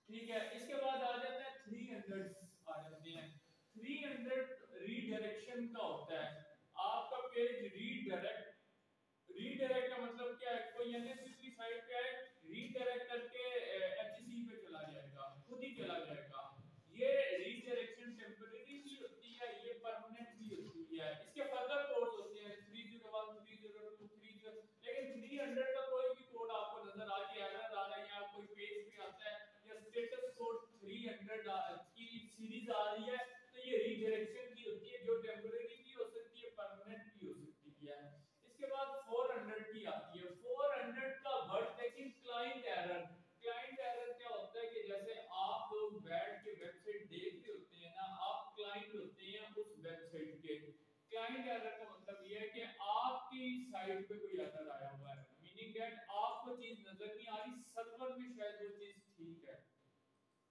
ठीक है, इसके बाद आ जाता है 300 आ जाते हैं। 300 रीडायरेक्शन का होता है। आपका पेज रीडायरेक्ट का मतलब क्या है? कोई एनएसएस की साइट पे आए, रीडायरेक्ट करके एचसी पे चला जाएगा, खुद ही चला जाएगा। ये रीडायरेक्शन टेम्परेरी भी होती है, ये परमानेंट भी होती है। इसके फर्दर कोड्स होते हैं 301 302 30, लेकिन 300 का कोई भी कोड आपको नजर आ गया, एरर आ रहा है या कोई पेज पे आता है या स्टेटस कोड 300 की सीरीज आ रही है, तो ये रीडायरेक्शन की होती है, जो टेम्परेरी भी हो सकती है, परमानेंट भी हो सकती है। इसके बाद 400 की आती है। 400 का वर्ड लेकिन क्लाइंट एरर। क्लाइंट एरर क्या होता है कि जैसे आप लोग बैठ के वेबसाइट देख रहे होते हैं ना, आप क्लाइंट होते हैं उस वेबसाइट के। क्लाइंट एरर का मतलब ये है कि आपकी साइट पे कोई एरर आया हुआ है, मीनिंग दैट आपको चीज नजर नहीं आ रही, सर्वर में शायद वो चीज ठीक है।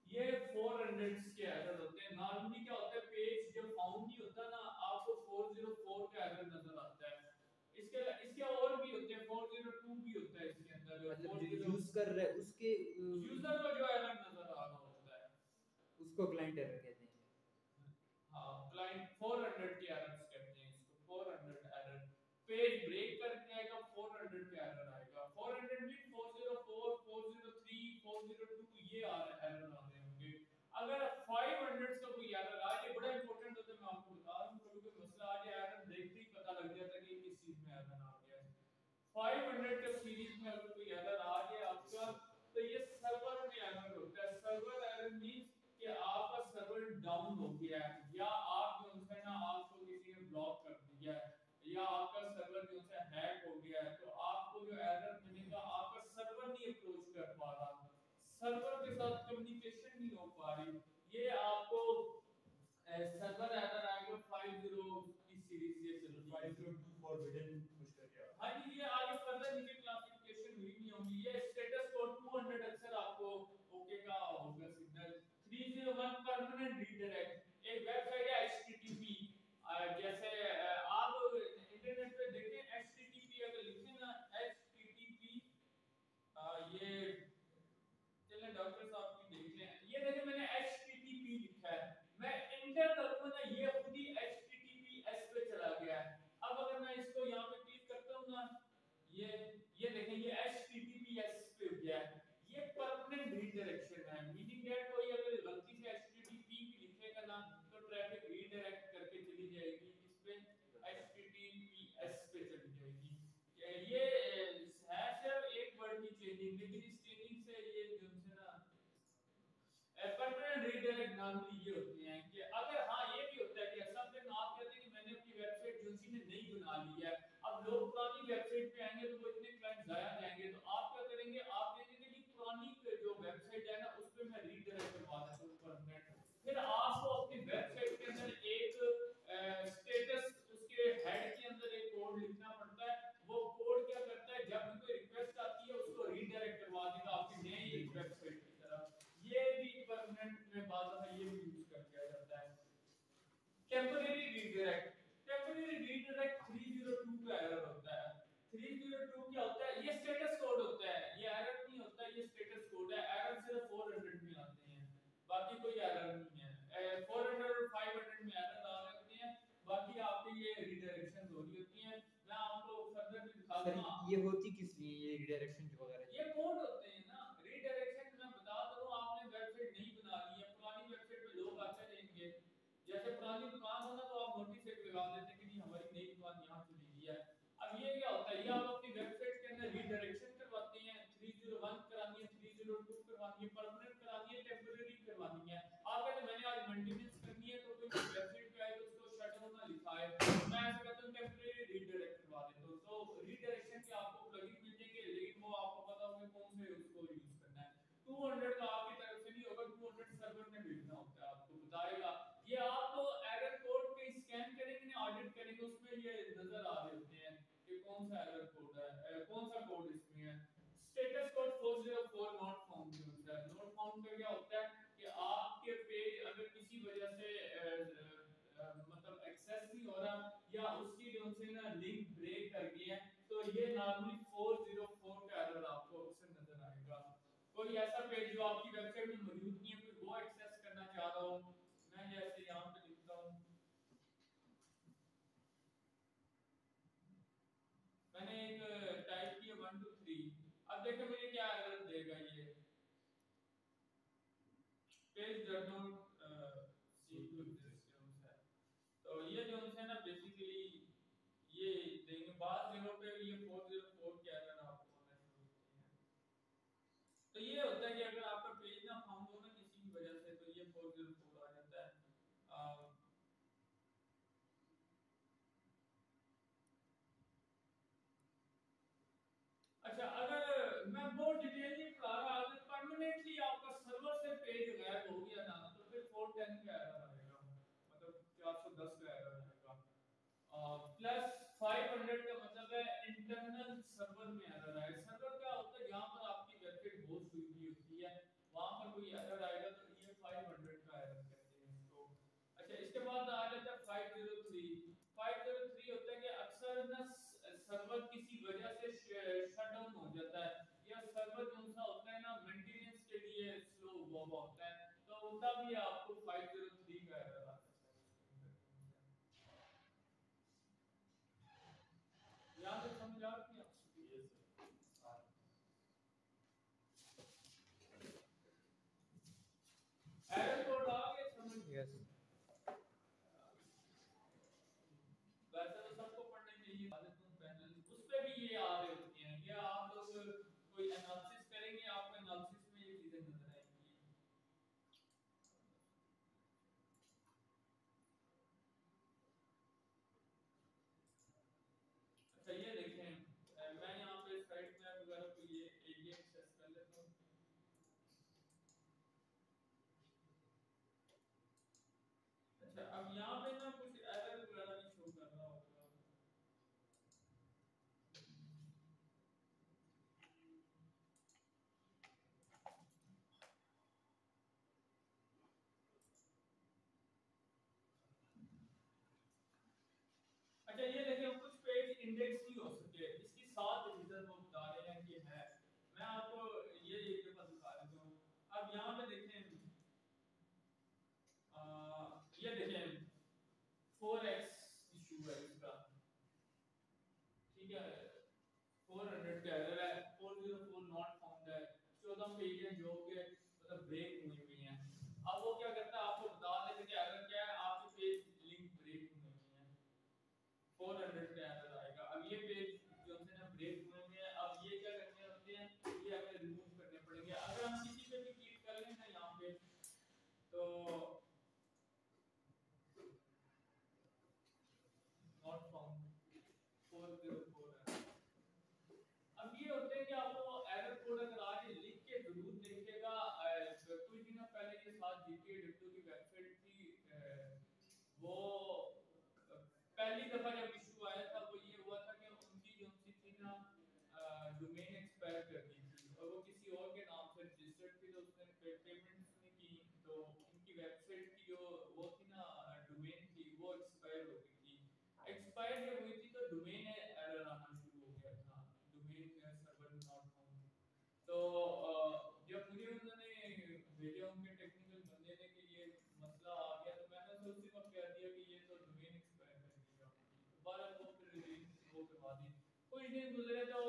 ये 400 के एरर होते हैं। नॉर्मली क्या होता है, पेज जब फाउंड नहीं होता ना, आपको 404 का एरर नजर आता है। इसके इसके और भी होते हैं, 402 भी होता है इसके अंदर, मतलब जो यूज कर रहा है उसके यूजर को जो एरर नजर आ रहा होता है उसको क्लाइंट एरर कहते हैं। हाँ, क्लाइंट 400 के एरर्स कहते हैं इसको। 400 एरर पेज ब्रेक करके आएगा, 400 का एरर आएगा। 400 भी 404 403 402 ये एरर आ रहे होंगे। अगर 500 का कोई एरर आ जाए, बड़ा इंपॉर्टेंट होता है, मैं आपको बता रहा हूँ, कभी कोई मसला आ जाए एरर देखते ही पता लग जाता है कि किस चीज में एरर आ गया है। 500 का सीरीज में अगर कोई एरर आ गया आपका, तो ये सर्वर में एरर होता है। सर्वर एरर मींस कि आपका सर्वर डाउन हो गया है, या आप जो है ना, आपको किसी ने ब्लॉक कर दिया है, या आपका सर्वर जो है हैक हो गया है, तो आपको जो एरर मिलेगा, आपका सर्वर नहीं अप्रोच कर पा रहा, सर्वर के साथ कम्युनिकेशन नहीं हो पा रही, ये आपको सर्वर एरर आएगा। 50 की सीरीज ये चलती है। 502 फॉरबिडन पुश कर गया। हां जी, ये आगे फर्दर नीचे क्लासिफिकेशन हुई नहीं होगी। ये स्टेटस कोड 200 अक्सर आपको ओके का होगा सिग्नल। 301 permanent redirect. एक वेबसाइट है http, जैसे आप इंटरनेट पे देखें http अगर लिखें ना, http ये चलिए डॉक्टर साहब की देख लें, ये देखिए मैंने http लिखा है, मैं इंटर करूंगा ना, ये खुद ही https पे चला गया है। अब अगर मैं इसको यहाँ पे क्लिक करता हूँ ना, ये देखें ये https पे गया है। ये परमानेंट रीडायरेक्शन है, मीनिंग दैट कोई अगर गलती से http भी लिखेगा ना, तो ट्रैफिक रीडायरेक्ट करके चली जाएगी इस पे, https पे चली जाएगी। ये है सिर्फ एक वर्ड की चेंजिंग, लेकिन इस चेंजिंग से ये जो है ना, परमानेंट रीडायरेक्ट नॉर्मली ये होते हैं कि अगर हाँ ये भी होता है कि समटाइम आप कहते हैं कि मैंने अपनी वेबसाइट जो सी ने नई बना ली है, अब लोग पुरानी वेबसाइट पे आएंगे तो वो इतने क्लाइंट जाया जाएंगे, तो आप क्या करेंगे, आप कहेंगे कि पुरानी जो वेबसाइट है ना उस पे मैं रीडायरेक्ट करवा देता हूं परमानेंट। फिर आपको अपनी वेबसाइट के अंदर एक स्टेटस, उसके हेड के अंदर एक कोड लिखना पड़ता है। वो कोड क्या करता है, जब भी कोई रिक्वेस्ट आती है उसको रीडायरेक्ट करवा देगा आपकी नई वेबसाइट की तरफ। ये भी परमानेंट में बात है, ये भी यूज कर किया जाता है। Temporary redirect. टेम्परेरी रीडायरेक्ट 302 का एरर होता है। 302 क्या होता है, ये स्टेटस कोड होता है, ये एरर नहीं होता, ये स्टेटस कोड है। एरर सिर्फ 400 में आते हैं, बाकी कोई एरर नहीं है। 400 और 500 में एरर आ रहे होते हैं, बाकी आपके ये रीडायरेक्शन हो रही होती हैं। मैं आपको फर्दर भी दिखा सर दूंगा। ये होती किस लिए ये रिडायरेक्शन वगैरह? ये कोड होते हैं ना रीडायरेक्शन। मैं बता दो, आपने वेबसाइट नहीं बना ली है, पुरानी वेबसाइट पे लोग आते रहेंगे, जैसे पुरानी दुकान हो ना, तो आप नोटिस एक लगा देते हैं कि नहीं हमारी नई दुकान यहाँ चली गई है। अब ये क्या होता है, ये आप अपनी वेबसाइट के अंदर रीडायरेक्शन करवाते हैं। 301 करानी है, 302 करवानी है, परमानेंट करानी है, टेम्परेरी करवानी है। आप कहते हैं मैंने आज मेंटेनेंस करनी है, तो कोई वेबसाइट पे आए तो उसको शट डाउन ना लिखा है, मैं ऐसा कहता हूं टेम्परेरी रीडायरेक्ट करवा देता हूं। तो रीडायरेक्शन के आपको प्लगइन मिल जाएंगे, लेकिन वो आपको पता होगा कौन से उसको यूज करना है। 200 का आपकी तरफ से नहीं होगा, 200 सर्वर ने भेजना होता है, आपको बताएगा। ये आप तो एरर कोड पे स्कैन करेंगे ना, ऑडिट करेंगे, उसमें ये नजर आ रहे होते हैं कि कौन सा एरर कोड है, कौन सा कोड इसमें है। स्टेटस कोड 404 नॉट फाउंड जो होता है, नॉट फाउंड का क्या होता है कि आपके पेज अगर किसी वजह से मतलब एक्सेस नहीं हो रहा, या उसकी जो से ना लिंक ब्रेक कर गई है, तो ये नॉर्मली 404 का एरर आपको अक्सर नजर आएगा। कोई ऐसा पेज जो आपकी वेबसाइट में मौजूद यहाँ पे लिखता हूँ, मैंने एक टाइप किया 1 2 3। अब देखो मुझे क्या एरर देगा ये, page does not seem to exist जो है। तो ये जो है ना बेसिकली ये देंगे बाद जगह पे ये 404 के एरर आपको आना शुरू होते हैं। तो ये होता है कि अगर आपका पेज ना फाउंड हो ना किसी भी वजह से, तो ये 404 आ जाता है। अच्छा, अगर मैं बहुत डिटेल नहीं पढ़ा रहा, अगर परमानेंटली आपका सर्वर से पेज गायब हो गया ना, तो फिर 410 का एरर आएगा, मतलब 410 का एरर आएगा। प्लस 500 का मतलब है इंटरनल सर्वर में एरर आएगा। सर्वर क्या होता है, जहाँ पर आपकी वेबसाइट होस्ट हुई होती है वहाँ पर कोई एरर आएगा, तो ये 500 का एरर कहते हैं इसको। अच्छा, इसके बाद आ जाता है 503। 503 होता है कि अक्सर ना सर्वर किसी वजह से शट डाउन हो जाता है, या सर्वर जो सा होता है ना मेंटेनेंस के लिए स्लो हुआ होता है, तो तब ये आपको 503 का एरर आता है। यहाँ तक समझ आ रही है आपको? Yes sir. एरर कोड आ गया समझ? यस वैसे तो सबको पढ़ने चाहिए आदतों पैनल, उस पे भी ये आ रहे होते हैं, या आप लोग कोई एनालिसिस करेंगे, आपको एनालिसिस में ये चीजें नजर आएंगी। अच्छा, ये देखें, मैं यहाँ पे साइट मैप वगैरह को ये एरिया एक्सेस कर लेता हूँ। अच्छा, अब यहाँ पे ना कुछ एरर वगैरह भी शो कर रहा होगा। अच्छा, ये देखिए कुछ पेज इंडेक्स नहीं हो सकते, इसकी 7 रीजन वो बता रहे हैं कि है। मैं आपको ये एक दफा दिखा देता हूँ। अब यहाँ पे देखें, ये देखें 4x इशू है इसका, ठीक है, 400 का एरर है, 404 नॉट फाउंड है, 14 पेजें जो के मतलब ब्रेक हुई हुई हैं। अब वो क्या करता है, आपको बता देते कि एरर क्या है, आपके पेज लिंक ब्रेक हुए हुए हैं, 400 का एरर आएगा। अब ये पेज जो है ना ब्रेक हुए हुए हैं, अब ये क्या करने होते हैं, ये हमें रिमूव करने पड़ेंगे। अगर हम किसी पे भी क्लिक कर लें ना यहाँ पे, तो नॉट फाउंड 404 है। अब ये होते हैं कि आपको एरर कोड अगर आज लिख के जरूर देखिएगा। कुछ दिनों पहले के साथ जीके डिप्टो की वेबसाइट थी, वो पहली दफा जब इशू आया था, वो ये हुआ था कि उनकी जो सी थी ना डोमेन एक्सपायर कर दी थी, और वो किसी और के नाम से रजिस्टर्ड थी, तो उसने पेमेंट्स नहीं की, तो इनकी वेबसाइट की जो वो थी ना डोमेन थी, वो एक्सपायर हो गई थी। एक्सपायर जब हुई थी तो डोमेन एरर आना शुरू हो गया था, डोमेन सर्वर नॉट फाउंड। तो जब मुझे उन्होंने भेजा उनके टेक्निकल बंदे ने कि ये मसला आ गया, तो मैंने तो उसी वक्त कह दिया कि ये तो डोमेन एक्सपायर कर दिया, दोबारा वो फिर रिलीज वो करवा दी। कुछ दिन गुजरे तो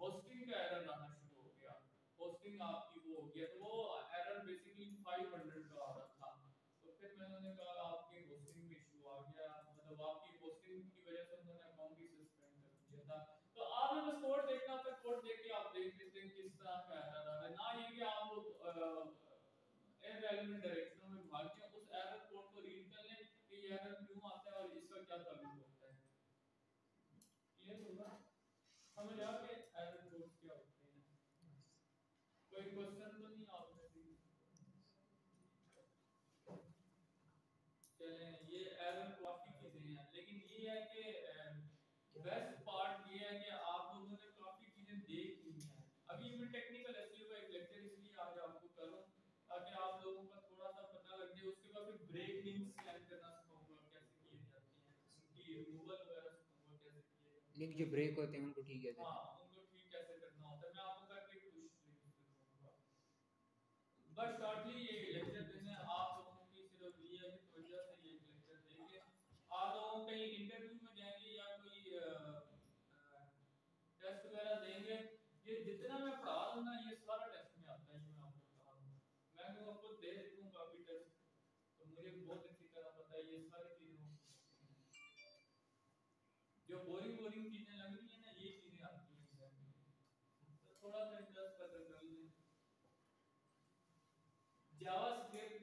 होस्टिंग का एरर आना शुरू हो गया, होस्टिंग आपकी वो हो गया, तो वो एरर बेसिकली 500 का आ रहा था। तो फिर मैंने कहा आपकी होस्टिंग में इशू आ गया, मतलब आपकी होस्टिंग की वजह से उन्होंने अकाउंट ही सस्पेंड कर दिया था। तो आपने बस कोड देखना होता है, कोड देख के आप देख लेते हैं किस तरह का एरर आ रहा है, ना ये कि आप इररिलेवेंट डायरेक्शनों में भाग के उस एरर कोड को रीड कर लें कि ये एरर क्यों आता है और इसका क्या ताल्लुक होता है। क्लियर होगा? समझ आ गया एरर कोड्स क्या होते हैं? कोई क्वेश्चन तो नहीं आप में से? चलें, ये एरर काफी चीजें हैं, लेकिन ये है कि बेस्ट पार्ट ये है कि आप लोगों ने काफी चीजें देख ली हैं। अभी मैं टेक्निकल एसईओ का एक लेक्चर इसलिए आज आपको कर रहा हूं ताकि आप लोगों का थोड़ा सा पता लग जाए। उसके बाद फिर ब्रेक लिंक स्कैन करना सिखाऊंगा कैसे किए जाते हैं, उनकी रिमूवल वगैरह सिखाऊंगा कैसे किए जाते लिंक हैं। जो ब्रेक होते हैं उनको ठीक है हाँ, उनको ठीक कैसे करना होता है मैं आपको करके पुश लिंक दूंगा। बस शॉर्टली ये लेक्चर देने आप लोगों की सिर्फ ये हूँ कहीं इंटरव्यू में जाएंगे या कोई टेस्ट वगैरह देंगे, ये जितना मैं पढ़ा रहा हूँ ना ये सारा टेस्ट में आता है, ये मैं आपको बता रहा हूँ। मैं तो आपको दे देता हूँ काफी टेस्ट, तो मुझे बहुत अच्छी तरह पता है ये सारी चीजें। जो बोरिंग बोरिंग चीजें लग रही है ना ये चीजें आती हैं एग्जाम में, तो थोड़ा सा इंटरेस्ट पैदा कर लें। जावास्क्रिप्ट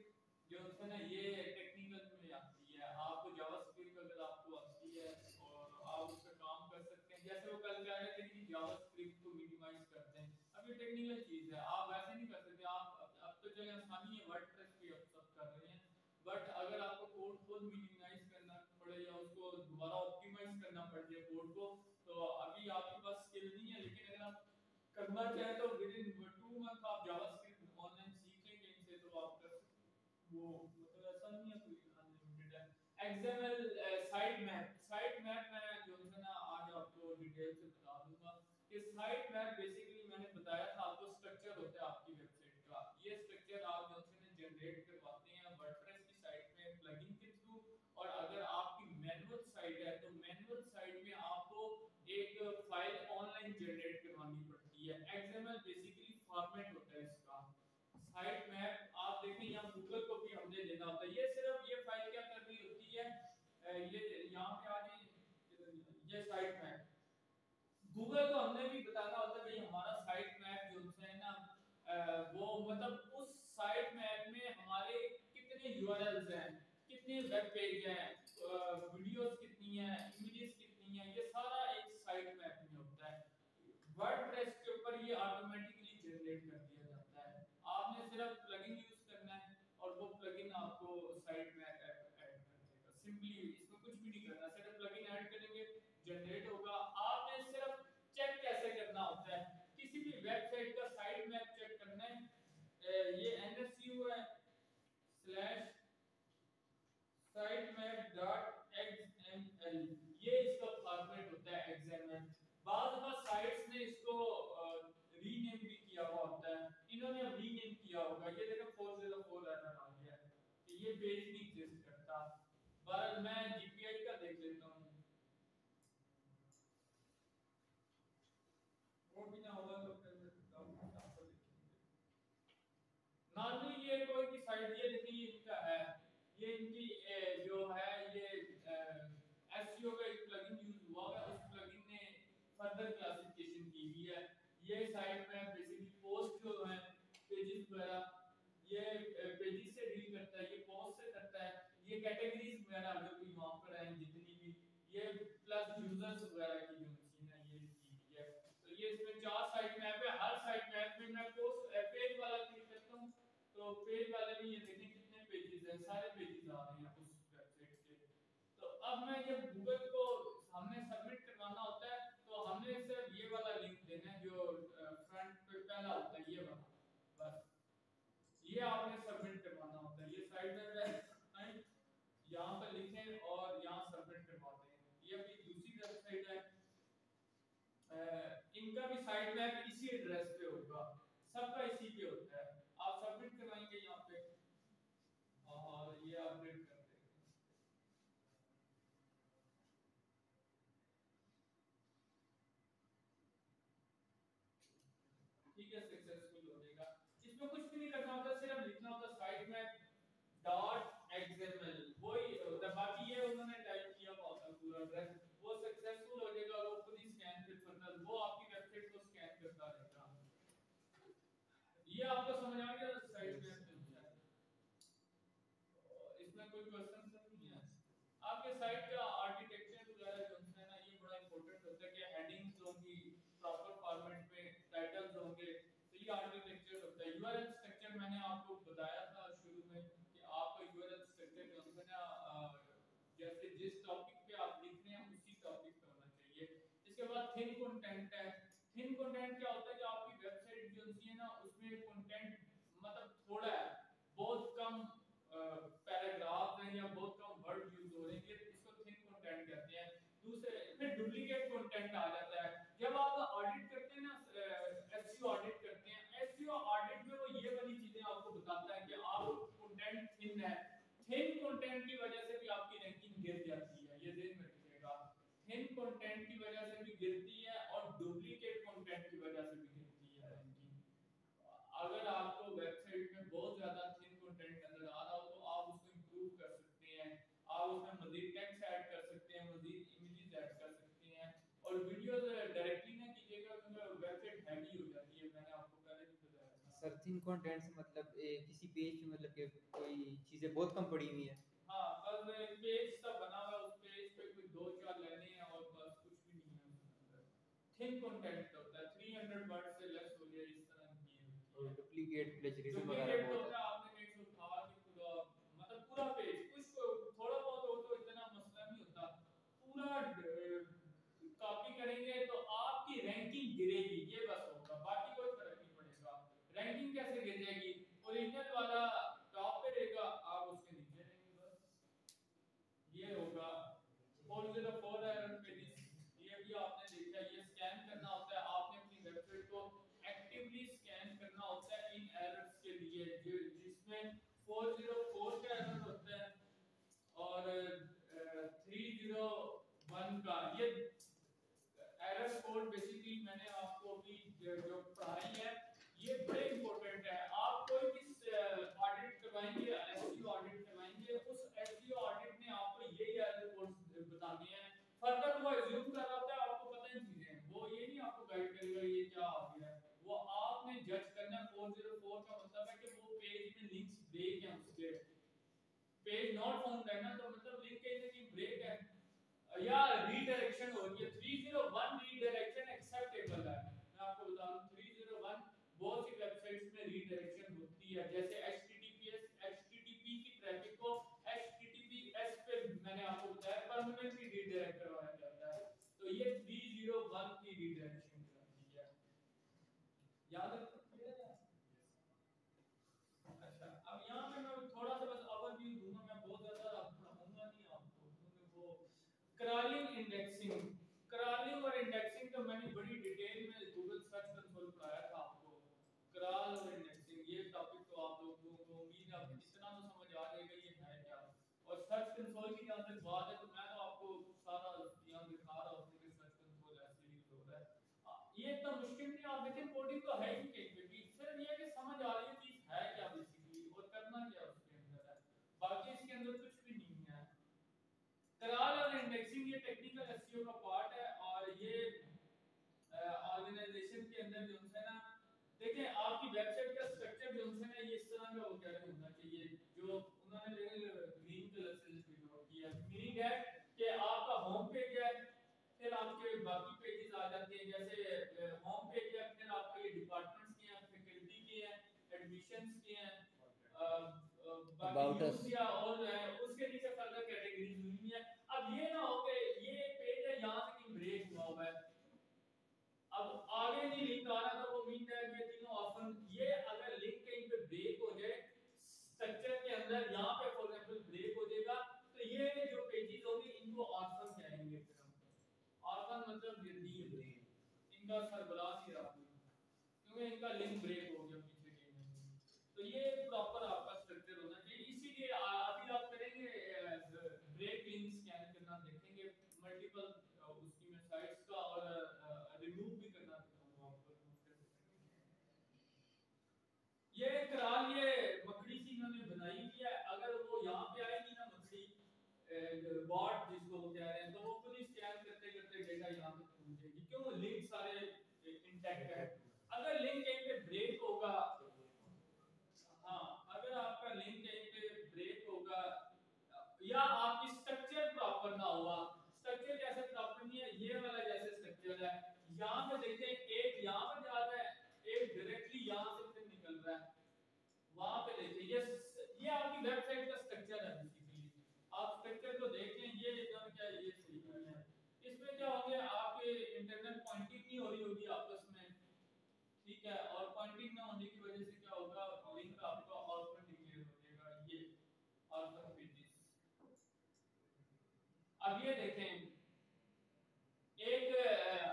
जो है ना ये टेक्निकल में आती है, आपको जावास्क्रिप्ट अगर आपको आती है और आप उस पर काम कर सकते हैं, जैसे वो कल कह रहे थे कि जावास्क्रिप्ट को मिनिमाइज करते हैं, अब ये टेक्निकल चीज है, आप वैसे नहीं कर सकते। आप अब तो चले आसानी है, वर्डप्रेस पे आप सब कर रहे हैं, बट अगर आपको कोड खुद मिनिमाइज करना पड़े या उसको दोबारा ऑप्टिमाइज करना पड़ जाए कोड को, तो अभी आपके पास स्किल नहीं है, लेकिन अगर आप करना चाहें तो विद इन 2 मंथ आप जावास्क्रिप्ट ऑनलाइन सीख लें कहीं से, तो आप कर सकते हैं। वो मतलब ऐसा नहीं है कोई अनलिमिटेड है। एक्सएमएल साइट मैप मैं जो है ना आज आपको डिटेल से बता दूंगा कि साइट मैप बेसिकली मैंने बताया था आपको स्ट्रक्चर होता है आपकी वेबसाइट का, ये स्ट्रक्चर आप जो है जनरेट करवाते हैं वर्डप्रेस की साइट में प्लगइन के थ्रू, और अगर आपकी मैनुअल साइट है तो मैनुअल साइट में आपको एक फाइल ऑनलाइन जनरेट करवानी पड़ती है। एक्सएमएल बेसिकली फॉर्मेट होता है इसका। साइट मैप आप देखें यहाँ गूगल को भी हमने देना होता है, ये सिर्फ ये फाइल क्या कर रही होती है, ये यहाँ पे आ जाए, ये साइट मैप गूगल को हमने भी बताना होता है भाई हमारा साइट मैप जो है ना वो मतलब उस साइट मैप में हमारे कितने यूआरएल्स हैं, कितने वेब पेज हैं, वीडियोस कितनी हैं, इमेजेस कितनी हैं, ये सारा एक साइट मैप में होता है। वर्डप्रेस के ऊपर ये ऑटोमेटिकली जनरेट कर दिया जाता है, आपने सिर्फ प्लगइन यूज करना है और वो प्लगइन आपको साइट मैप ऐड कर देगा। सिंपली इसमें कुछ भी नहीं करना, सिर्फ प्लगइन ऐड करेंगे जनरेट होगा। आपने सिर्फ चेक कैसे करना होता है, किसी भी वेबसाइट का साइट मैप चेक करना है, ये NSU है /sitemap.xml, ये इसका फॉर्मेट होता है XML। बाद में साइट्स ने इसको रीनेम भी किया हुआ होता है, इन्होंने रीनेम किया होगा, ये देखो 404 एरर आ गया है कि ये पेज नहीं एग्जिस्ट करता। पर मैं जीपीआई का देख लेता हूँ, वो भी ना होगा तो फिर नॉर्मली ये कोई की साइट, ये देखिए इनका है, ये इनकी जो है ये एसईओ का एक प्लगइन यूज हुआ है, उस प्लगइन ने फर्दर क्लासिफिकेशन की हुई है। ये साइट में बेसिकली पोस्ट जो है पेजेस वगैरह, ये पेजेस से डील करता है, ये पोस्ट से करता है, ये कैटेगरीज वगैरह जो भी वहां पर हैं जितनी भी, ये प्लस यूजर्स वगैरह की जो मशीन है ये की हुई है। तो ये इसमें 4 साइट मैप है, हर साइट मैप में मैं पोस्ट पेज वाला क्लिक करता हूं तो पेज वाले में ये देखें कितने पेजेस हैं, सारे पेजेस आ रहे हैं उस वेबसाइट के। तो अब मैं जब गूगल को हमने सबमिट करवाना होता है तो हमने सिर्फ ये वाला लिंक देना है जो फ्रंट पे पहला होता है, ये वाला, बस ये आपने सबमिट करवाना होता है। ये साइट में यहाँ पे लिखें और यहाँ सबमिट करवा दें। ये अपनी दूसरी वेबसाइट है, इनका भी साइट मैप इसी एड्रेस पे होगा, सबका इसी पे होता है। आप सबमिट करवाएंगे यहाँ पे और ये अपडेट कर देंगे। ठीक है, सक्सेसफुल हो जाएगा। इसमें कुछ भी नहीं करना होता, सिर्फ लिखना होता साइट मैप डॉट एक्सएमएल, वही होता है, बाकी ये उन्होंने टाइप किया हुआ होता है पूरा एड्रेस, वो सक्सेसफुल हो जाएगा और वो खुद ही स्कैन फिर फर्दर वो आपकी वेबसाइट को स्कैन करता रहेगा। ये आपको समझ आ गया साइट मैप में क्या है? इसमें कोई क्वेश्चन नहीं है? आपके साइट का आर्किटेक्चर वगैरह जो है ना ये बड़ा इंपॉर्टेंट होता है कि हेडिंग्स होंगी प्रॉपर फॉर्मेट में, टाइटल्स होंगे, तो ये आर्किटेक्चर होता है। यूआरएल स्ट्रक्चर मैंने आपको बताया था शुरू में कि आपका यूआरएल स्ट्रक्चर जो है ना जैसे जिस टॉपिक पे आप लिख रहे हैं उसी टॉपिक पे होना चाहिए। इसके बाद थिन कंटेंट है। थिन कंटेंट क्या होता है कि आपकी वेबसाइट जो है ना उसमें कंटेंट मतलब थोड़ा है, बहुत कम पैराग्राफ हैं या बहुत कम वर्ड यूज हो रहे हैं, इसको थिन कंटेंट कहते हैं। दूसरे फिर डुप्लीकेट कंटेंट आ जाता है। जब आप ऑडिट करते हैं ना, एसईओ ऑडिट करते हैं, एसईओ ऑडिट में वो ये वाली चीजें आपको बताता है कि आप कंटेंट थिन है, थिन कंटेंट की वजह से भी आपकी रैंकिंग गिर जाती है, ये थिन कंटेंट की वजह से भी गिरती है और डुप्लीकेट कंटेंट की वजह से भी गिरती है रैंकिंग। अगर आपको वेबसाइट में बहुत ज्यादा थिन कंटेंट नजर आ रहा हो तो आप उसको इंप्रूव कर सकते हैं, आप उसमें मजीद टेक्स्ट ऐड कर सकते हैं, मजीद इमेजेस ऐड कर सकते हैं, और वीडियोस डायरेक्टली ना कीजिएगा क्योंकि वेबसाइट हैवी हो जाती है, मैंने आपको पहले भी बताया था। सर थिन कंटेंट से मतलब किसी पेज पे मतलब कि कोई चीजें बहुत कम पड़ी हुई है। हाँ, बस पेज सा बना हुआ है, उस पेज पे कोई दो चार लाइनें हैं और बस कुछ भी नहीं है उसके अंदर। थिन कंटेंट होता है, 300 वर्ड से लेस हो गया, इस तरह की होती और है। डुप्लीकेट प्लेजरिज्म वगैरह डुप्लीकेट तो बहुत होता है। है, आपने एक सौ था कि पूरा मतलब पूरा पेज, कुछ थोड़ा बहुत हो तो इतना मसला नहीं होता, पूरा कॉपी करेंगे तो आपकी रैंकिंग गिरेगी, ये बस होगा, बाकी कोई फर्क नहीं पड़ेगा। रैंकिंग कैसे गिर जाएगी? ओरिजिनल वाला टॉप पे रहेगा, आप उसके नीचे रहेंगे, बस ये होगा। 404 एरर पेजेस, ये भी आपने देखा, ये स्कैन करना होता है, आपने अपनी वेबसाइट को एक्टिवली स्कैन करना होता है इन एरर्स के लिए, जिसमें 404 का एरर होता है और 301 का। ये एरर कोड बेसिकली मैंने आपको अभी जो पढ़ाई है ये बड़े इंपॉर्टेंट है। आप कोई भी ऑडिट करवाएंगे, एसईओ ऑडिट करवाएंगे, उस एसईओ ऑडिट ने आपको ये एरर कोड बताने हैं। फर्दर वो अज्यूम कर रहा होता है, आपको पता ही चीजें, वो ये नहीं आपको गाइड करेगा ये क्या आ गया है, वो आपने जज करना। 404 का मतलब है कि वो पेज में लिंक्स ब्रेक हैं, उसके पेज नॉट फाउंड है ना, तो मतलब लिंक कहीं ना कहीं ब्रेक है या रीडायरेक्शन हो रही है। 301 रीडायरेक्शन एक्सेप्टेबल है, मैं आपको बता दूं 301 बहुत सी वेबसाइट्स में रीडायरेक्शन होती है, जैसे एचटीटीपीएस, एचटीटीपी की ट्रैफिक को एचटीटीपीएस पे मैंने आपको बताया परमानेंटली रीडायरेक्ट करवाया जाता है, तो ये 301 की रीडायरेक्शन कराती है, याद रखना। अच्छा, अब यहाँ पे मैं थोड़ा सा बस ओवरव्यू दूंगा, मैं बहुत ज्यादा पढ़ाऊंगा नहीं आपको क्योंकि वो क्रॉलिंग इंडेक्सिंग, क्रॉलिंग और इंडेक्सिंग तो मैंने बड़ी डिटेल में गूगल सर्च कंसोल पढ़ाया था आपको। क्रॉल और इंडेक्सिंग ये टॉपिक तो आप लोगों को उम्मीद है अब इतना तो समझ आ जाएगा ये है क्या। और सर्च कंसोल की जहाँ तक बात है तो मैं तो आपको सारा यहाँ दिखा रहा हूँ कि सर्च कंसोल ऐसे यूज हो रहा है। ये इतना मुश्किल नहीं, आप देखें कोडिंग तो है ही कहीं पे भी, सिर्फ ये कि समझ आ रही है चीज है क्या बेसिकली और करना क्या उसके अंदर है, बाकी इसके अंदर कुछ भी नहीं है। क्रॉल और इंडेक्सिंग ये टेक्निकल एसईओ का पार्ट है और ये ऑर्गेनाइजेशन के अंदर जो है ना, देखिए आपकी वेबसाइट का स्ट्रक्चर जो है ना ये इस तरह का वो कह रहे होना चाहिए, जो उन्होंने ग्रीन कलर से डिनोट किया है, मीनिंग है कि आपका होम पेज है, फिर आपके बाकी पेजेस आ जाते हैं, जैसे होम पेज है, फिर आपके ये डिपार्टमेंट्स के हैं, फैकल्टी के हैं, एडमिशंस के हैं, बाकी यूज या और उसके नीचे फर्दर कैटेगरीज हुई है। अब ये ना हो कि ये पेज है यहाँ से कहीं ब्रेक हुआ हुआ है, अब आगे नहीं लिंक आ रहा, तो वो मीन है कि तीनों ऑप्शन, ये अगर लिंक कहीं पे ब्रेक हो जाए स्ट्रक्चर के अंदर, यहाँ पे फॉर एग्जांपल ब्रेक हो जाएगा, तो ये जो पेजेस होंगे इनको ऑर्फन कहेंगे। फिर हम ऑर्फन मतलब गरीब, इनका सरबराह नहीं रहा क्योंकि इनका लिंक ब्रेक हो गया पीछे कहीं ना, तो ये प्रॉपर आपका स्ट्रक्चर होना चाहिए। इसीलिए अभी आप करेंगे ब्रेक लिंक स्कैन करना देखेंगे मल्टीपल उसकी मैं साइट्स का, और रिमूव भी करना दिखाऊंगा आपको remove कैसे करेंगे। ये कराल ये मकड़ी सी इन्होंने बनाई हुई है, अगर वो यहाँ पे आएगी ना मकड़ी बॉट जिसको वो कह रहे हैं, तो वो खुद ही स्कैन करते करते डेटा यहाँ पे पहुंच जाएगी, क्यों लिंक सारे इंटैक्ट है। अगर लिंक कहीं पे ब्रेक होगा, हाँ अगर आपका लिंक कहीं पे ब्रेक होगा या आपकी स्ट्रक्चर प्रॉपर ना हुआ, स्ट्रक्चर कैसे प्रॉपर नहीं है, ये वाला जैसे स्ट्रक्चर है, यहाँ पे देखें एक यहाँ पे जा रहा है, एक डायरेक्टली यहाँ से फिर निकल रहा है, वहां पे देखिए ये आपकी वेबसाइट का स्ट्रक्चर है बेसिकली। आप स्ट्रक्चर को देखें, ये एकदम क्या ये सही नहीं है, इसमें क्या होंगे आपके इंटरनल पॉइंटिंग नहीं हो रही होगी आपस में, ठीक है, और पॉइंटिंग ना होने की वजह से क्या होगा लिंक आपका ऑर्फन डिक्लेयर हो जाएगा, ये ऑर्फन पेजेस। अब ये देखें एक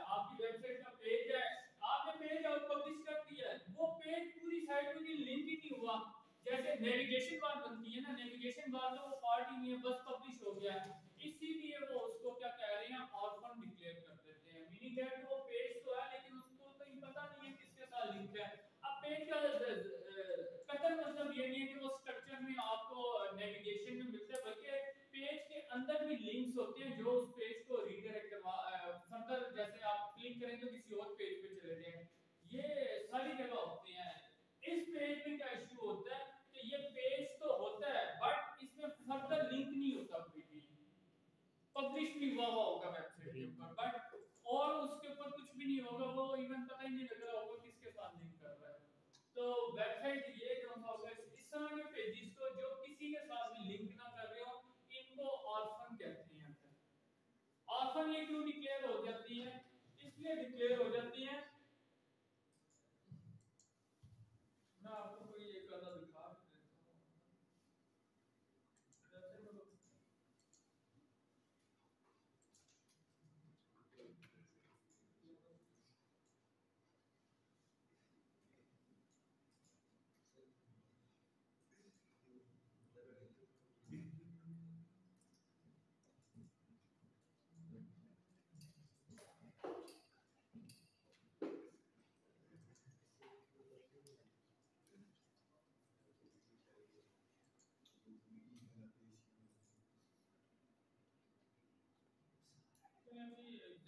आपकी वेबसाइट का पेज है, आपने पेज आउट पब्लिश कर दिया, वो पेज पूरी साइट में लिंक ही नहीं हुआ, जैसे नेविगेशन बार बनती है ना, नेविगेशन बार तो वो पार्ट ही नहीं है, बस पब्लिश हो गया, इसीलिए वो उसको क्या कह रहे हैं ऑर्फन इस तरह के पेजेस को जो किसी के साथ भी लिंक ना कर रहे हो, इनको ऑर्फन कहते हैं। ऑर्फन ये क्यों डिक्लेयर हो जाती है? इसलिए डिक्लेयर हो जाती है, मैं आपको कोई एक आधा दिखा भी देता हूँ।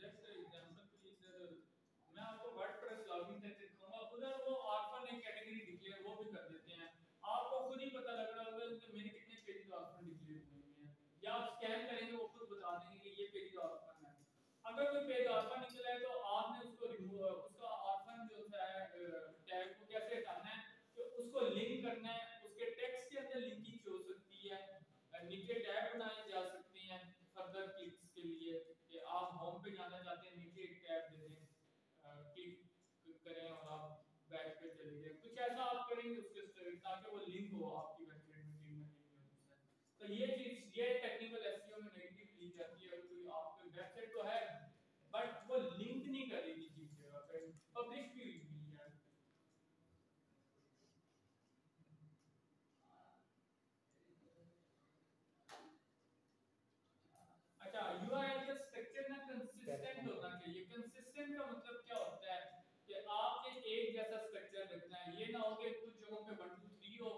जस्ट एग्जांपल के लिए इधर मैं आपको वर्डप्रेस लॉगिन करके दिखाऊंगा, उधर वो ऑर्फन एक कैटेगरी डिक्लेयर वो भी कर देते हैं। आपको खुद ही पता लग रहा होगा कि मेरे कितने पेज ऑर्फन डिक्लेयर हुए हैं, या आप स्कैन करेंगे वो खुद बता देंगे कि ये पेज ऑर्फन है। अगर कोई पेज ऑर्फन निकला है तो आपने उसको रिमूव, उसका ऑर्फन जो है टैग को कैसे हटाना है, तो उसको लिंक करना है, उसके टेक्स्ट के अंदर लिंकिंग हो सकती है, नीचे टैब बनाए जा सकते हैं फर्दर क्लिक्स के लिए, कि आप होम पे जाना चाहते हैं, नीचे एक टैब दे दें, क्लिक करें और आप बैक पे चले जाएं, कुछ ऐसा आप करेंगे उसके ताकि वो लिंक हो आपकी वेबसाइट में कहीं ना कहीं। तो ये चीज, ये टेक्निकल एसईओ में नेगेटिव ली जाती है। कोई आपकी वेबसाइट तो है बट वो लिंक नहीं करेगी किसी जगह पे, पब्लिश भी हुई है। अच्छा, यूआरएल का स्ट्रक्चर ना कंसिस्टेंट होना चाहिए। कंसिस्टेंट का मतलब क्या होता है कि आपने एक जैसा स्ट्रक्चर रखना है, ये ना हो कि कुछ जगहों पे 1 2 3 हो,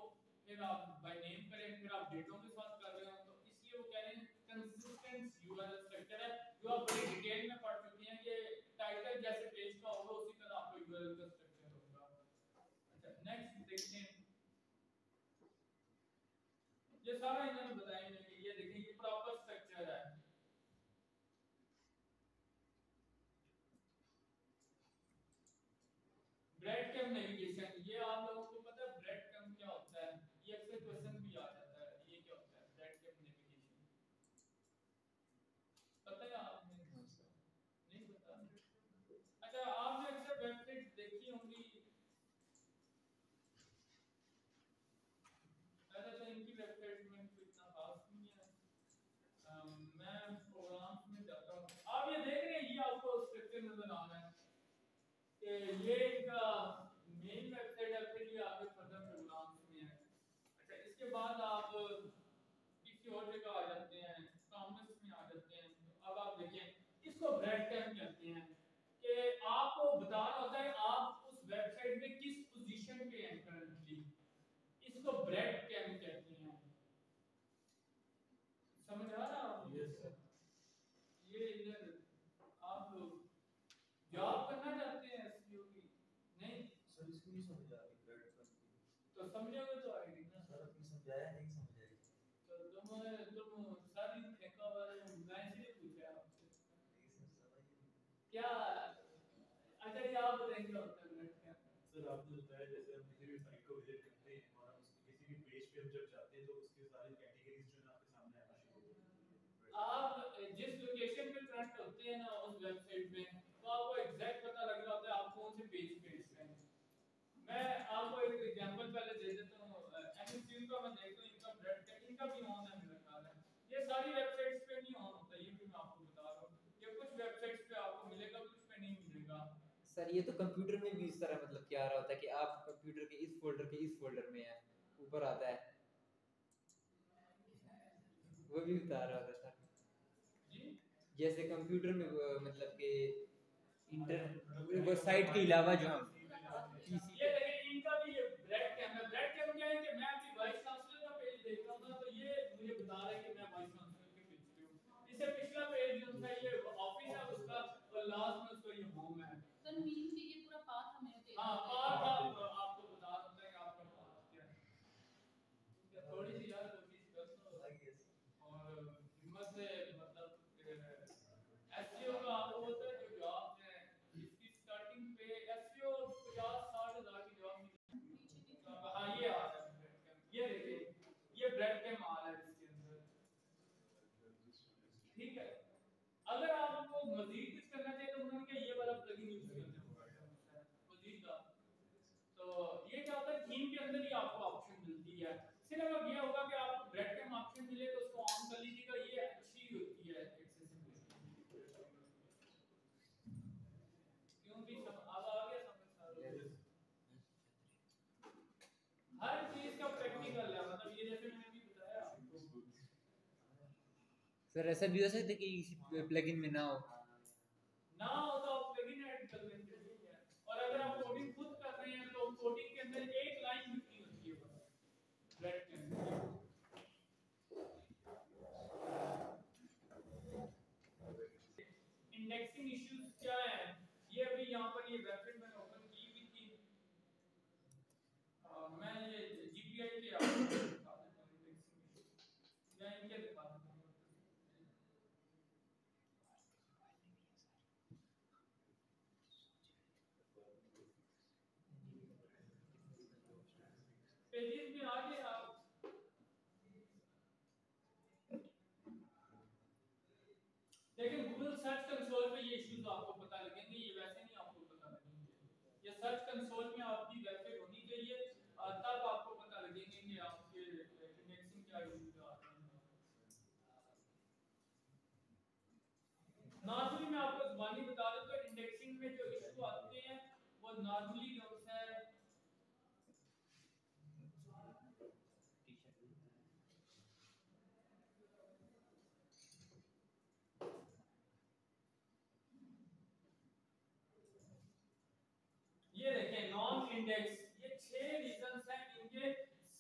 फिर आप बाय नेम करें, फिर आप डेटों के साथ कर रहे हो, तो इसलिए वो कह रहे हैं कंसिस्टेंट यूआरएल स्ट्रक्चर है, जो आप बड़ी डिटेल में पढ़ चुके हैं कि टाइटल जैसे पेज का होगा उसी तरह आपका यूआरएल का स्ट्रक्चर होगा। अच्छा, नेक्स्ट देखते हैं, ये सारा इन्होंने बताया है कि ये देखिए ये प्रॉपर स्ट्रक्चर है। ब्रेड कैम नेविगेशन, ये आप लोगों को पता है ब्रेड कैम क्या होता है? ये अक्सर क्वेश्चन भी आ जाता है, ये क्या होता है ब्रेड कैम नेविगेशन, पता है आपने? नहीं पता? अच्छा, आपने अक्सर वेबसाइट देखी होंगी, पहले तो इनकी वेबसाइट में तो इतना खास नहीं है, मैं प्रोग्राम्स में जाता हूँ, आप ये देख रहे हैं, ये आपको स्ट्रक्चर नजर आ रहा है कि ये इनका मेन वेबसाइट है, फिर ये आगे फर्दर प्रोग्राम्स में है। अच्छा, इसके बाद आप किसी और जगह आ जाते हैं, कॉमर्स में आ जाते हैं, तो अब आप देखें इसको ब्रेड कैम कहते हैं, कि आपको बता रहा होता है आप उस वेबसाइट में किस पोजीशन पे हैं करंटली, इसको ब्रेड कैम कहते हैं। समझ आ रहा है आपको? Yes sir. ये इधर आप जॉब करना चाहते हैं एसईओ की? नहीं सर, इसको नहीं समझ आ रही ब्रेड कैम की। तो समझोगे तो आएगी ना सर, आपने समझाया नहीं समझ आई। तो तुम सारी फेंका हुआ है, मैं इसलिए पूछा आपसे। नहीं सर, समझ ही नहीं। क्या? अच्छा, ये आप बताएंगे क्या होता है ब्रेड कैम? सर आपने बताया जैसे हम किसी भी साइट को विजिट करते हैं और हम किसी भी पेज पे हम जब जाते हैं तो उसके सारे कैटेगरीज जो है ना आपके सामने आना शुरू हो जाती है। आप जिस लोकेशन पे करंट होते हैं ना उस वेबसाइट में, तो आपको एग्जैक्ट पता लग रहा होता है आप कौन से पेज पे हैं। मैं आपको एक एग्जांपल पहले दे देता हूँ, एमएसक्यू का मैं देखता हूँ, इनका ब्रेड कैम इनका भी ऑन है मेरे ख्याल है, ये सारी वेबसाइट्स पे नहीं ऑन होता, ये भी मैं आपको बता रहा हूँ, ये कुछ वेबसाइट्स पे आपको मिलेगा, कुछ पे नहीं मिलेगा। सर, ये तो कंप्यूटर में भी इस तरह मतलब क्या आ रहा होता है कि आप कंप्यूटर के इस फोल्डर में हैं, ऊपर आता है, वो भी बता रहा होता है सर। जी, जैसे कंप्यूटर में मतलब कि इंटर वो साइट के अलावा जो हम पीसी ये देखिए इनका भी ये ब्रेड कैम है। ब्रेड कैम क्या है कि मैं अपनी वाइस चांसलर का पेज देख रहा हूँ ना, तो ये मुझे बता रहा है कि मैं वाइस चांसलर के पेज पे हूँ। इससे पिछला पेज जो था ये ऑफिस है उसका, और लास्ट में उसका ये होम है। सर मीन के ये पूरा पाथ हमें दे हाँ, रहा है। पाथ आपको बता देता है कि आपका पाथ क्या है। ठीक है, थोड़ी सी यार कोशिश कर लो और हिम्मत से, मतलब एसईओ का आपको होता है जो जॉब है, इसकी स्टार्टिंग पे एसईओ 50 60 हज़ार की जॉब मिली। हाँ, ये आ रहा है, ये सर ऐसा भी हो सकता है कि किसी प्लगइन में ना हो। ना हो तो आप प्लगइन ऐड कर लेंगे, ठीक है। और अगर आप कोडिंग खुद कर रहे हैं तो कोडिंग के अंदर एक लाइन लिखनी होती है बस थ्रेड के अंदर। इंडेक्सिंग इश्यूज क्या है, ये अभी यहाँ पर ये वेबसाइट मैंने ओपन की हुई थी। मैं ये जीपीआई के आपको दिखा देता हूँ इंडेक्सिंग इश्यूज या इनके दिखा देता हूँ। पेजेस में आगे आप देखिए गूगल सर्च कंसोल पे ये इश्यूज आपको पता लगेंगे, ये वैसे नहीं आपको पता लगेंगे। ये सर्च कंसोल में आपकी वेबसाइट होनी चाहिए, तब आपको पता लगेंगे कि आपके इंडेक्सिंग क्या इश्यूज आ रहे हैं। नॉर्मली मैं आपको जुबानी बता दूं तो इंडेक्सिंग में जो इशू आते हैं वो नॉर्मली जो है ये देखें नॉन इंडेक्स, ये 6 रीजंस हैं, इनके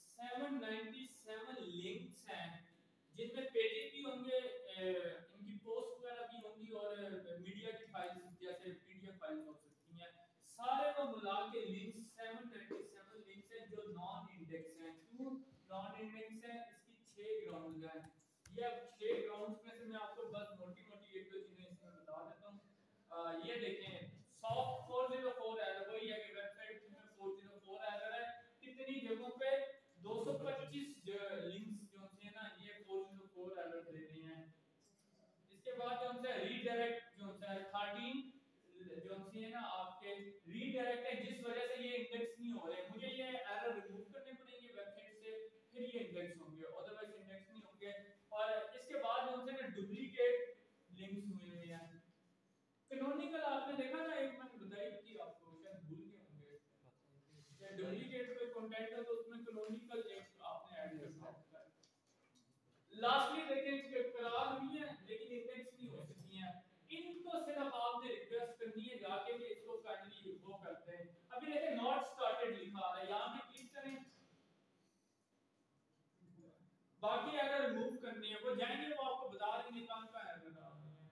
797 लिंक्स हैं जिनमें पेजेस भी होंगे, इनकी पोस्ट वगैरह भी होंगी और मीडिया की फाइल्स जैसे पीडीएफ फाइल्स हो सकती हैं। सारे को मिला के लिंक्स 797 लिंक्स हैं जो नॉन इंडेक्स हैं। क्यों नॉन इंडेक्स हैं? इसकी 6 ग्राउंड्स हैं। ये अब 6 ग्राउंड्स में से मैं आपको बस मोटी मोटी एक दो चीजें इसमें बता देता हूं। ये देखें सॉफ्ट 404 एरर, वही है कि वेबसाइट में 404 एरर है। कितनी जगहों पे 225 लिंक्स जो है ना ये 404 एरर दे रहे हैं। इसके बाद जो है रीडायरेक्ट जो है 13 जो है ना आपके रीडायरेक्ट है जिस वजह से ये इंडेक्स नहीं हो रहे। मुझे ये एरर रिमूव करने पड़ेंगे वेबसाइट से, फिर ये इंडेक्स होंगे, अदरवाइज इंडेक्स नहीं होंगे। और इसके बाद जो है ना डुप्लीकेट लिंक्स हुए हुए हैं। कैनोनिकल आपने देखा ना, एक मैंने बताई थी आपको, शायद भूल गए होंगे। या डुप्लीकेट कोई कंटेंट है तो उसमें कैनोनिकल लिंक आपने ऐड करना होता है। लास्टली देखें कि करार हुई है लेकिन इंडेक्स नहीं हो सकती हैं। इनको सिर्फ आपने रिक्वेस्ट करनी है जाके कि इसको काइंडली वो करते हैं। अभी देखिए नॉट स्टार्टेड लिखा है, यहां पे क्लिक करें। बाकी अगर रिमूव करनी है वो जाएंगे, वो आपको बता देंगे कहां का एरर आ रही है।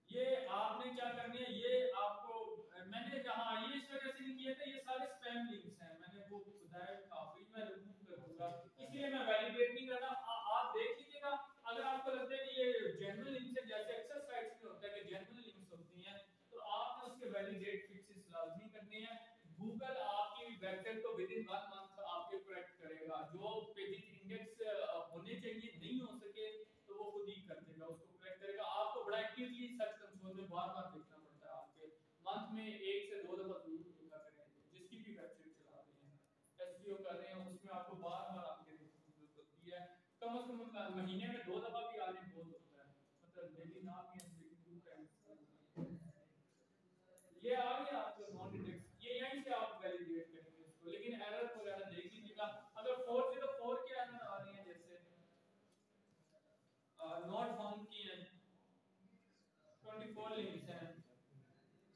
ये आपने क्या करनी है, ये आपको मैंने जहां ये इस वजह से नहीं किया था, ये सारे स्पैम लिंक्स हैं, मैंने वो बताया था फिर मैं रिमूव कर दूंगा, इसलिए मैं वैलिडेट नहीं कर रहा। आप देख लीजिएगा अगर आपको लगता है कि ये जनरल लिंक्स है, जैसे अक्सर साइट्स में होता है कि जनरल लिंक्स होती हैं, तो आपने उसके वैलिडेट फिक्सेस लाजमी करने हैं। गूगल आपकी वेबसाइट को विद इन 1 मंथ आपके करेक्ट करेगा। जो पेजेस इंडेक्स होने चाहिए नहीं हो सके तो वो खुद ही कर देगा, उसको करेक्ट करेगा। आपको बड़ा एक्टिवली सर्च कंसोल में बार-बार देखना पड़ता है। आपके मंथ में 1 से 2 दफा जरूर देखा करें, जिसकी भी वेबसाइट चला रहे हैं, एसईओ कर रहे हैं, उसमें आपको बार-बार आपके देखने की जरूरत होती है। कम से कम महीने में 2 दफा भी आने बहुत होता है, मतलब डेली ना भी लेकिन 2 टाइम्स। ये आ गया आपका नॉन इंडेक्स, ये यहीं से आप वैलिडेट करेंगे इसको, लेकिन एरर वगैरह देख लीजिएगा। अगर 404 के एरर आ रहे हैं, जैसे नॉट फाउंड की है 24 लिंक्स हैं,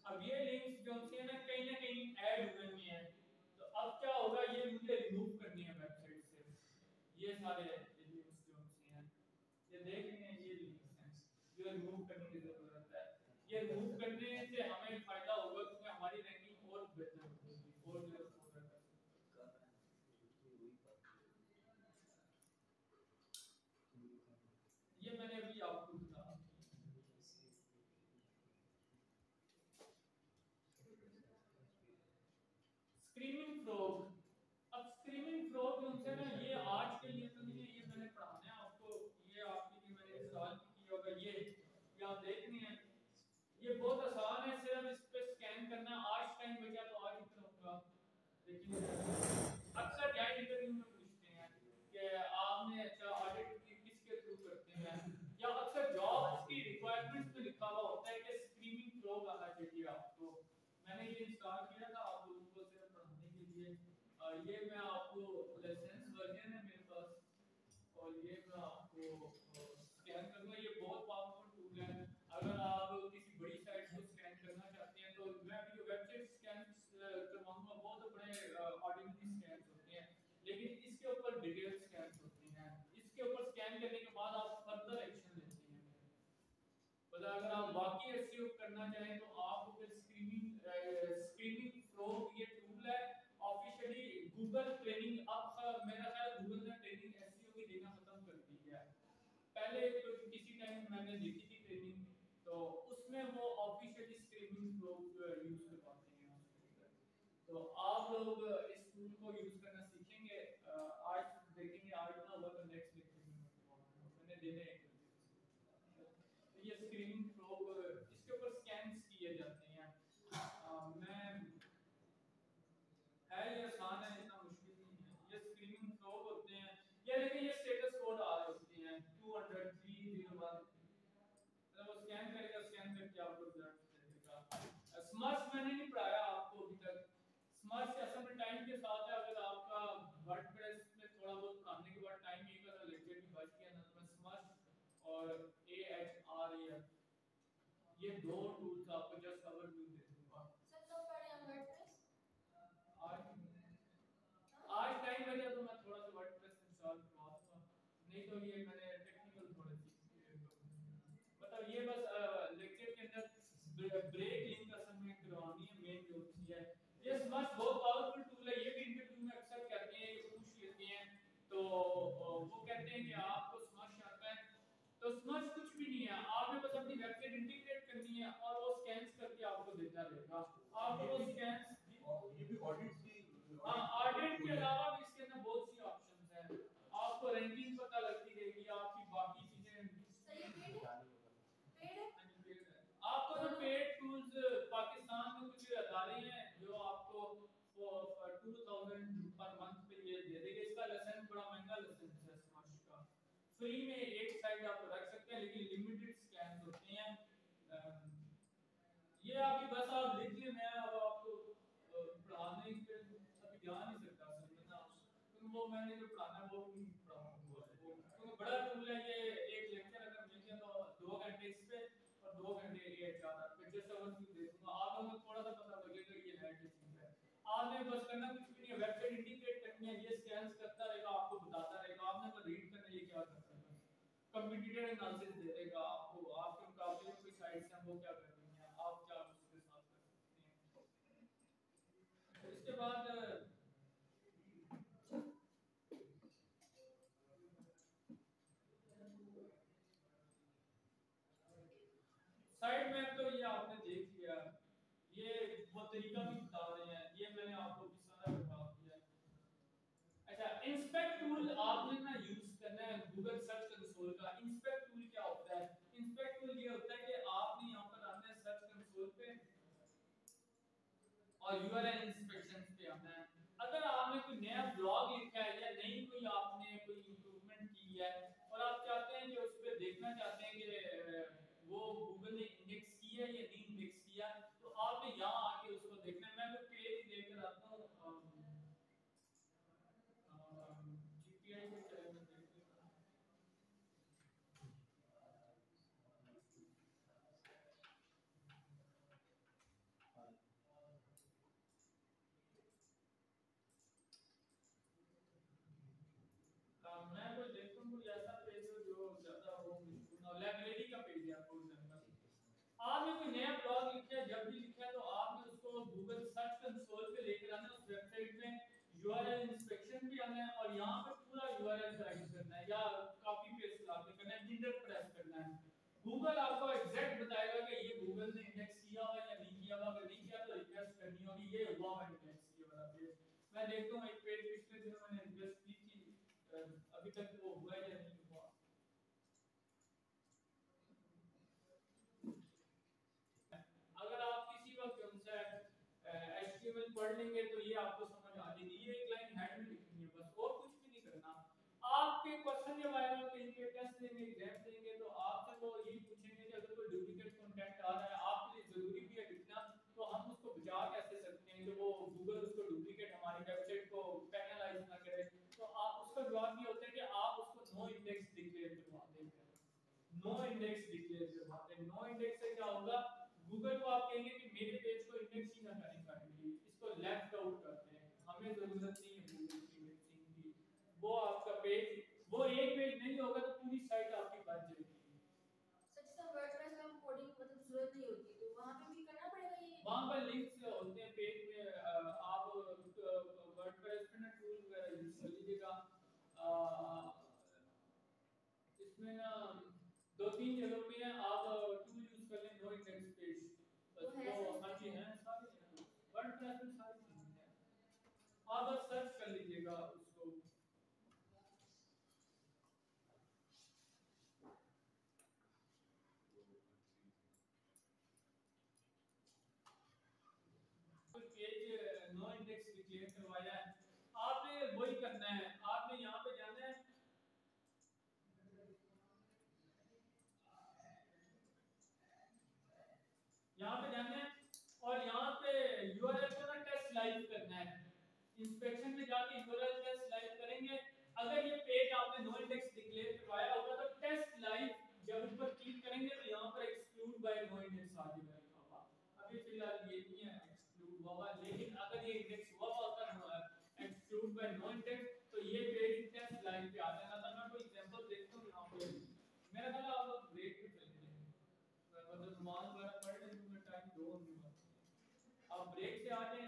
अब ये लिंक्स जो है ना कहीं ऐड हुए हुए हैं, तो अब क्या होगा, ये मुझे रिमूव करनी है वेबसाइट से। ये सारे लिंक्स जो हैं ये देख रहे हैं, ये लिंक्स हैं जो रिमूव करने की जरूरत है। ये रिमूव करने से हमें फायदा होगा क्योंकि हमारी रैंकिंग और बेहतर होगी, और ये मैंने अभी आपको बताया। स्क्रीमिंग फ्रॉग, अब स्क्रीमिंग फ्रॉग जो है ना ये आज के लिए तो नहीं है, ये मैंने पढ़ाना है आपको, ये आपके लिए मैंने इंस्टॉल किया होगा। ये आप देख रहे हैं, ये बहुत आसान है, सिर्फ इस पे स्कैन करना। आज टाइम बचा तो आज ही करूंगा, लेकिन अक्सर क्या इंटरव्यू में पूछते हैं कि आपने अच्छा ऑडिट किसके थ्रू करते हैं, या अक्सर जॉब्स की रिक्वायरमेंट्स में लिखा हुआ होता है कि स्क्रीमिंग फ्रॉग आना चाहिए आपको। मैंने ये इंस्टॉल किया था आप लोगों को सिर्फ पढ़ाने के लिए। ये मैं आपको लाइसेंस वर्जन है मेरे पास, और और ये मैं आपको स्कैन करूंगा। ये बहुत पावरफुल टूल है। अगर आप किसी बड़ी साइट को स्कैन करना चाहते हैं तो मैं भी जो वेबसाइट स्कैन करवाऊंगा वो तो बड़े ऑर्डिनरी स्कैन होते हैं, लेकिन इसके ऊपर डिटेल स्कैन होते हैं। इसके ऊपर स्कैन करने के बाद आप फर्दर एक्शन लेते हैं। मतलब अगर आप बाकी एसईओ करना चाहें तो आप फिर स्क्रीनिंग फ्लो ये टूल है ऑफिशियली गूगल ट्रेनिंग। अब मेरा ख्याल गूगल ने ट्रेनिंग एसईओ की देना खत्म कर दी है। पहले तो किसी टाइम मैंने देखी थी ट्रेनिंग, तो उसमें वो ऑफिशियली स्क्रीनिंग फ्लो यूज करवाते हैं। तो आप लोग इस टूल को यूज करना सीखेंगे। आज देखेंगे, आज ना होगा तो नेक्स्ट लेक्चर में मैंने देने हैं। तो ये स्क्रीनिंग फ्लो इसके ऊपर स्कैन्स किए जाते हैं। मैं है ये आसान है, इतना मुश्किल नहीं है। ये स्क्रीनिंग फ्लो होते हैं। ये देखिए ये स्टेटस कोड आ रहे होते हैं 200 301, मतलब वो स्कैन करेगा, स्कैन करके आपको रिजल्ट देगा। स्मर्श मैंने नहीं पढ़ाया आपको अभी तक। स्मर्श असल में टाइम के साथ है। अगर आपका वर्डप्रेस में थोड़ा बहुत पढ़ाने के बाद टाइम एक अगर लेक्चर भी बच गया ना तो मैं स्मर्श और AHREF ये दो टूल्स आपको जस्ट ओवरव्यू दे दूंगा। सर कब पढ़े हम वर्डप्रेस? आज आज टाइम बचा तो मैं थोड़ा सा वर्डप्रेस इंस्टॉल करवा दूंगा, नहीं तो ये मैंने टेक्निकल थोड़ा सी मतलब ये बस लेक्चर के अंदर ब्रेक लिंक असल में करवानी है। मेन जो चीज है ये स्मर्श बहुत पावरफुल टूल है। ये भी इंटरव्यू में अक्सर कहते हैं, ये पूछ लेते हैं तो वो कहते हैं कि आपको स्मर्श आता है। तो स्मर्श कुछ भी नहीं है, आपने बस अपनी वेबसाइट इंटीग्रेट करनी है और वो स्कैन्स करके आपको देता रहेगा। आपको वो स्कैन्स ये भी ऑडिट की हाँ, ऑडिट के अलावा भी इसके अंदर बहुत सी ऑप्शंस हैं। आपको रैंकिंग पता लगती रहेगी, आपकी बाकी चीजें। सर ये पेड है? पेड है? आपको जो पेड टूल्स पाकिस्तान में कुछ अदारे हैं जो आपको 2000 पर मंथ पे ये दे देंगे। इसका लाइसेंस बड़ा महंगा लाइसेंस है स्मर्श का। फ्री में एक साइट आप रख सकते हैं, लेकिन लिमिटेड स्कैन्स होते हैं। ये आपकी बस आप लिख लें। मैं अब आपको पढ़ाने पे अभी जा नहीं सकता असल में ना, क्योंकि वो मैंने जो पढ़ाना है वो भी पढ़ाऊंगा। क्योंकि बड़ा टूल है ये। एक लेक्चर अगर मिल गया तो 2 घंटे इस पे और 2 घंटे ये ज्यादा फिर जैसे ओवरव्यू दे दूंगा। आप लोगों को थोड़ा सा पता लगेगा ये है क्या चीज है। आपने बस करना कुछ भी नहीं है, वेबसाइट इंटीग्रेट करनी है, ये स्कैन्स करता रहेगा, आपको बताता रहेगा। आपने बस रीड करना है ये क्या करता है। कंप्यूटर एनालिसिस दे देगा आपको, आपके मुकाबले में कोई साइट्स हैं वो क्या कर रही हैं, आप क्या उसके साथ कर सकते हैं। इसके बाद साइड मैप तो ये आपने देख लिया। ये वो तरीका भी बता रहे हैं, ये मैंने आपको भी सारा बता दिया। अच्छा, इंस्पेक्ट टूल आपने ना यूज करना है गूगल सर्च कंसोल का। इंस्पेक्ट टूल क्या होता है? इंस्पेक्ट टूल ये होता है कि आपने यहाँ पर आना है सर्च कंसोल पे और यूआरएल इंस्पेक्शन पे आना है। अगर आपने कोई नया ब्लॉग लिखा है या नई कोई आपने कोई इंप्रूवमेंट की है और आप चाहते हैं कि उस पे देखना चाहते हैं कि वो गूगल ने इंडेक्स किया है या नहीं इंडेक्स किया, तो आपने यहाँ आके उसको देखना है। मैं तो पेज लेकर आता हूँ जीपीआई पे चले मैं देख लेता हूँ। मैं कोई देखता हूँ कोई ऐसा पेज हो जो ज्यादा हो, लाइब्रेरी का पेज है फॉर एग्जांपल। आपने कोई नया ब्लॉग लिखा है, जब भी लिखा है तो आपने उसको गूगल सर्च कंसोल पे लेकर आना है। उस वेबसाइट में यूआरएल इंस्पेक्शन भी आना है और यहाँ पे पूरा यूआरएल टाइप करना है या कॉपी पेस्ट करना है, एंटर प्रेस करना है। गूगल आपको एग्जैक्ट बताएगा कि ये गूगल ने इंडेक्स किया हुआ या नहीं किया हुआ। अगर नहीं किया तो रिक्वेस्ट करनी होगी, ये हुआ है इंडेक्स किया वाला पेज। मैं देखता हूँ एक पेज पिछले दिनों मैंने रिक्वेस्ट की थी, अभी तक वो हुआ या नहीं हुआ। अगर आप किसी वक्त उनसे HTML पढ़ लेंगे तो ये आपको समझ आ जाएगी। ये एक लाइन हेड में लिखनी है बस, और कुछ भी नहीं करना। आपके क्वेश्चन जब आएगा कहीं पे टेस्ट देंगे, एग्जाम देंगे तो आपसे वो यही पूछेंगे कि अगर कोई डुप्लीकेट कंटेंट आ रहा है आपके लिए जरूरी भी है लिखना, तो हम उसको बचा कैसे सकते हैं कि वो गूगल उसको डुप्लीकेट हमारी वेबसाइट को नो इंडेक्स डिक्लेयर करवाते हैं। नो इंडेक्स से क्या होगा, गूगल को आप कहेंगे कि मेरे पेज को इंडेक्स ही ना करें करके, इसको लेफ्ट आउट करते हैं, हमें जरूरत नहीं है गूगल की इंडेक्सिंग की। वो आपका पेज, वो एक पेज नहीं होगा तो पूरी साइट आपकी बच जाएगी। सच से वर्डप्रेस में हम कोडिंग मतलब जरूरत नहीं होती, तो वहां पे भी करना पड़ेगा ये। वहां पर लिंक्स होते हैं पेज में, आप वर्डप्रेस में ना टूल वगैरह यूज कर लीजिएगा। इसमें ना दो तीन जगहों पे है, आप टूल यूज कर लें, नो इंडेक्स पेज, तो है वो सही हाँ जी हैं सारे हैं, वर्डप्रेस में सारी चीजें हैं, आप बस सर्च कर लीजिएगा उसको। पेज नो इंडेक्स डिक्लेयर करवाया है, आपने वही करना है, आपने यहाँ पे जाना है, यहाँ पे जाना है और यहाँ पे यूआरएल को ना टेस्ट लाइव करना है। इंस्पेक्शन में जाके यूआरएल टेस्ट लाइव करेंगे, अगर ये पेज आपने नो इंडेक्स डिक्लेयर करवाया होगा तो टेस्ट लाइव जब उस पर क्लिक करेंगे तो यहाँ पर एक्सक्लूड बाय नो इंडेक्स आ जाएगा लिखा हुआ। अभी फिलहाल ये नहीं है एक्सक्लूड हुआ, लेकिन अगर ये इंडेक्स हुआ होता है एक्सक्लूड बाय नो इंडेक्स तो ये पेज टेस्ट लाइव पे आ जाना था। मैं कोई एग्जांपल देखता हूँ यहाँ पे, मेरा ख्याल है आप ब्रेक पे चले जाएंगे, मतलब नमाज वगैरह पढ़ लें, तुम्हें टाइम दो नहीं, आप ब्रेक से आ जाएं